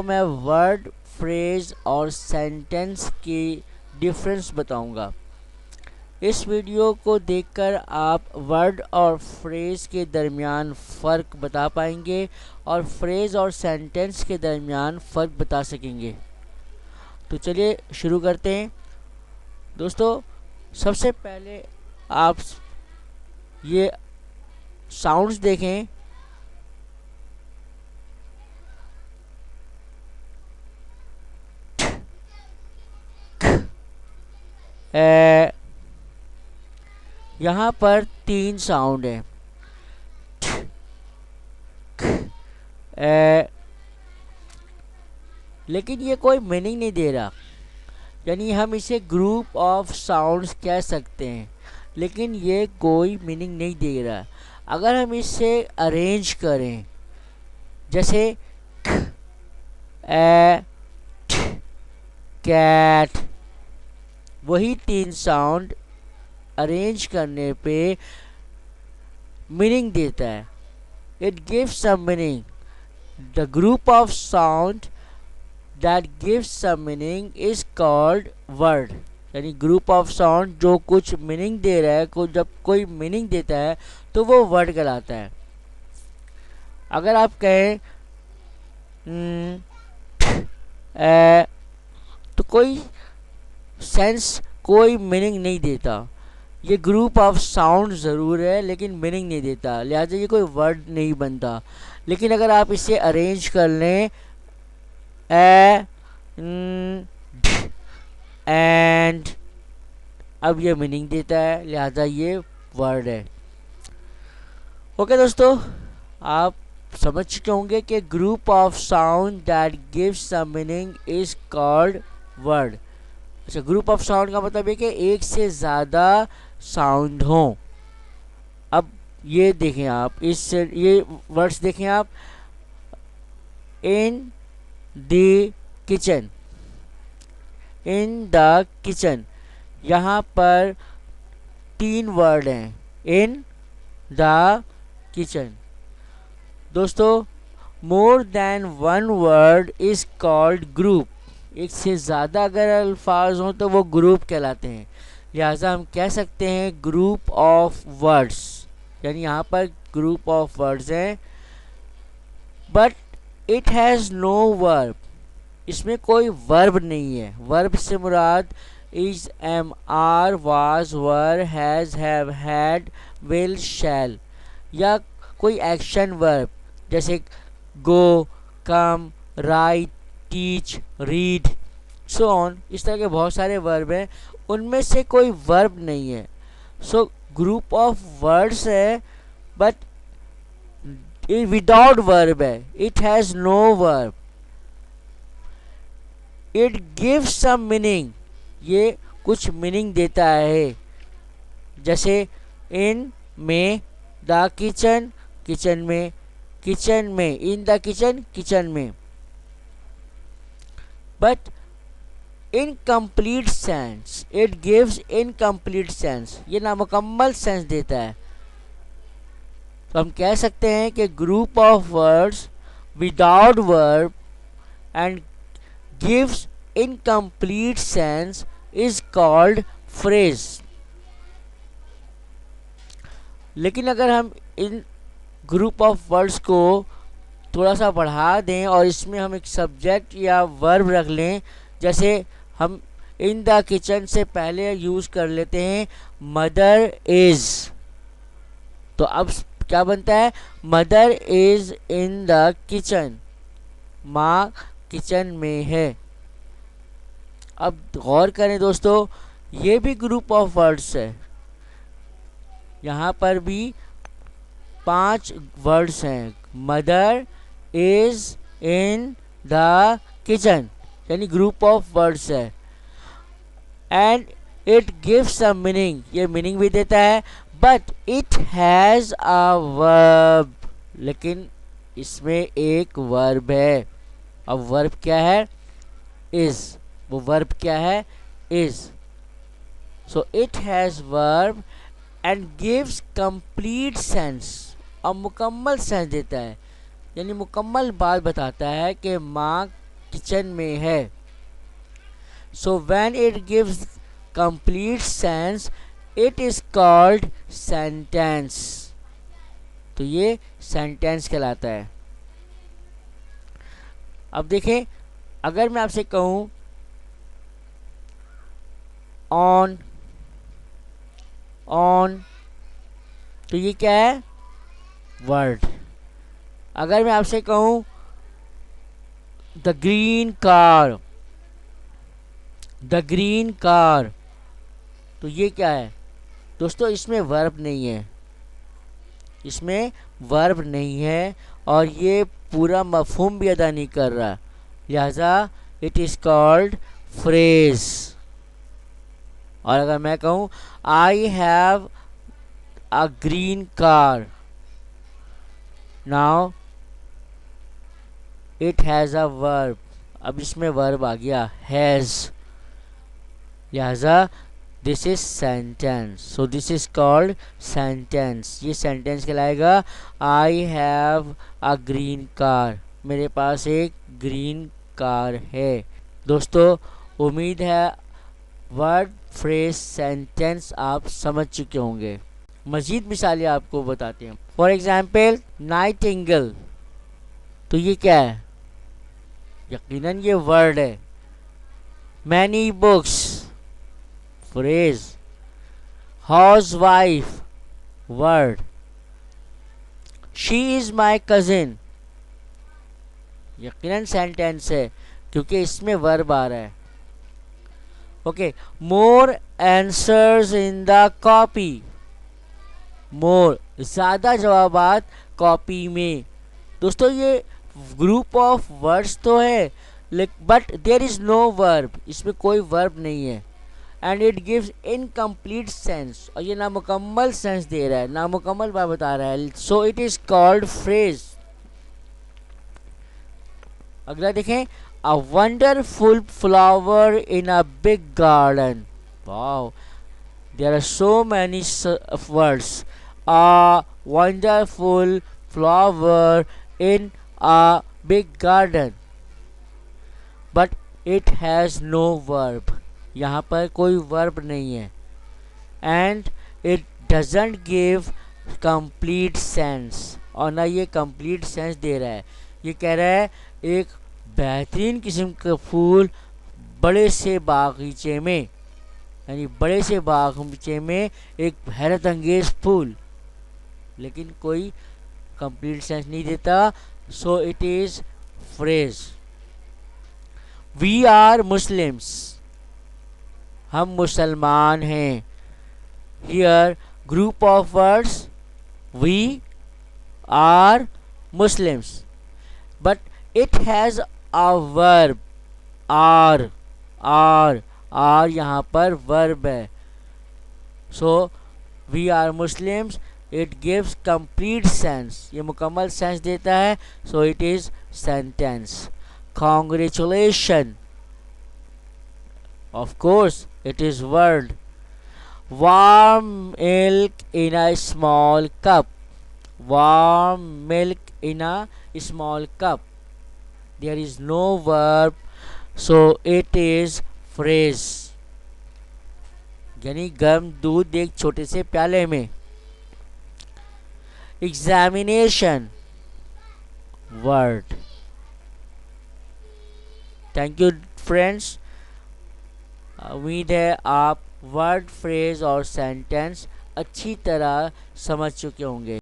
मैं word, phrase और sentence की डिफरेंस बताऊंगा। इस वीडियो को देखकर आप वर्ड और फ्रेज के दरमियान फ़र्क बता पाएंगे और फ्रेज और सेंटेंस के दरमियान फ़र्क बता सकेंगे। तो चलिए शुरू करते हैं। दोस्तों, सबसे पहले आप ये साउंड्स देखें। यहाँ पर 3 साउंड हैं। लेकिन ये कोई मीनिंग नहीं दे रहा, यानी हम इसे ग्रुप ऑफ साउंड्स कह सकते हैं, लेकिन ये कोई मीनिंग नहीं दे रहा। अगर हम इसे अरेंज करें, जैसे कैट, वही 3 साउंड अरेंज करने पे मीनिंग देता है। It gives some meaning. The group of sound that gives some meaning is called word. यानी ग्रुप ऑफ साउंड जो कुछ मीनिंग दे रहा है, जब कोई मीनिंग देता है तो वो वर्ड कहलाता है। अगर आप कहें तो कोई सेंस, कोई मीनिंग नहीं देता। ये ग्रुप ऑफ साउंड ज़रूर है लेकिन मीनिंग नहीं देता, लिहाजा ये कोई वर्ड नहीं बनता। लेकिन अगर आप इसे अरेंज कर लें, एंड, अब ये मीनिंग देता है, लिहाजा ये वर्ड है। ओके दोस्तों, आप समझ चुके होंगे कि group of sound that gives some meaning is called word. अच्छा, ग्रुप ऑफ साउंड का मतलब है कि एक से ज़्यादा साउंड हों। अब ये देखें आप, ये वर्ड्स देखें आप। In the kitchen, in the kitchen, यहाँ पर 3 वर्ड हैं। In the kitchen. दोस्तों, more than one word is called group. एक से ज़्यादा अगर अल्फाज हों तो वो ग्रुप कहलाते हैं। लिहाजा हम कह सकते हैं ग्रुप ऑफ वर्ड्स, यानी यहाँ पर ग्रुप ऑफ वर्ड्स हैं, but it has no verb. इसमें कोई वर्ब नहीं है। वर्ब से मुराद is, am, are, was, were, has, have, had, will, shall, या कोई एक्शन वर्ब जैसे go, come, write, teach, read, so on. इस तरह के बहुत सारे वर्ब हैं, उनमें से कोई वर्ब नहीं है। सो ग्रुप ऑफ वर्ड्स है बट विदाउट वर्ब है। It has no verb. It gives some meaning, ये कुछ मीनिंग देता है। जैसे इन में, द किचन, किचन में, किचन में, इन द किचन, किचन में। But incomplete sense, it gives incomplete sense, ये नामुकम्मल सेंस देता है। तो हम कह सकते हैं कि group of words without verb and gives incomplete sense is called phrase. लेकिन अगर हम इन ग्रुप ऑफ वर्ड्स को थोड़ा सा बढ़ा दें और इसमें हम एक सब्जेक्ट या वर्ब रख लें, जैसे हम इन द किचन से पहले यूज़ कर लेते हैं मदर इज़, तो अब क्या बनता है? Mother is in the kitchen, माँ किचन में है। अब गौर करें दोस्तों, ये भी ग्रुप ऑफ वर्ड्स है। यहाँ पर भी 5 वर्ड्स हैं। Mother is in the kitchen, यानी ग्रुप ऑफ वर्ड्स है। And it gives some meaning, ये मीनिंग भी देता है। But it has a verb, लेकिन इसमें एक वर्ब है। अब वर्ब क्या है? इज़। वो वर्ब क्या है? Is. So it has verb and gives complete sense, और मुकम्मल सेंस देता है, यानी मुकम्मल बात बताता है कि माँ किचन में है। So when it gives complete sense it is called sentence. तो ये सेंटेंस कहलाता है। अब देखें, अगर मैं आपसे कहूं ऑन ऑन, तो ये क्या है? वर्ड। अगर मैं आपसे कहूं the green car, the green car, तो ये क्या है? दोस्तों इसमें वर्ब नहीं है, इसमें वर्ब नहीं है और ये पूरा मफहूम भी अदा नहीं कर रहा, लिहाजा इट इज़ कॉल्ड फ्रेज। और अगर मैं कहूँ I have a green car, now it has a verb, अब इसमें वर्ब आ गया हैज़, लिहाजा this is sentence. So this is called sentence. ये सेंटेंस कहलाएगा I have a green car, मेरे पास एक ग्रीन कार है। दोस्तों उम्मीद है वर्ड फ्रेज सेंटेंस आप समझ चुके होंगे। मज़ीद मिसालें आपको बताते हैं। फॉर एग्जाम्पल नाइटिंगेल, तो ये क्या है? यकीनन ये वर्ड है। Many books, phrase. Housewife, word. She is my cousin, यकीनन सेंटेंस है क्योंकि इसमें वर्ब आ रहा है। Okay, more answers in the copy, more ज़्यादा जवाबात कॉपी में। दोस्तों ये ग्रुप ऑफ वर्ड्स तो है but there is no verb, इसमें कोई वर्ब नहीं है। And it gives incomplete sense, और ये नामुकम्मल सेंस दे रहा है, नामुकम्मल बात बता रहा है। So it is called phrase. अगला देखें, a wonderful flower in a big garden. Wow, there are so many words. A wonderful flower in a big garden, but it has no verb, यहाँ पर कोई वर्ब नहीं है। And it doesn't give complete sense, और ना ये complete sense they रहा है। ये कह रहा है एक बेहतरीन किस्म का फूल बड़े से बागीचे में, यानी बड़े से बागीचे में एक हैरत अंगेज फूल, लेकिन कोई कंप्लीट सेंस नहीं देता। So it is phrase. We are Muslims, हम मुसलमान हैं। Here group of words, we are Muslims, but it has a verb, are. Are यहाँ पर वर्ब है। So we are Muslims, it gives complete sense, ये मुकम्मल सेंस देता है। So it is sentence. Congratulation, of course it is word. Warm milk in a small cup, warm milk in a small cup, there is no verb, so it is phrase। यानी गर्म दूध एक छोटे से प्याले में। Examination, word. Thank you friends, उम्मीद है आप वर्ड फ्रेज और सेंटेंस अच्छी तरह समझ चुके होंगे।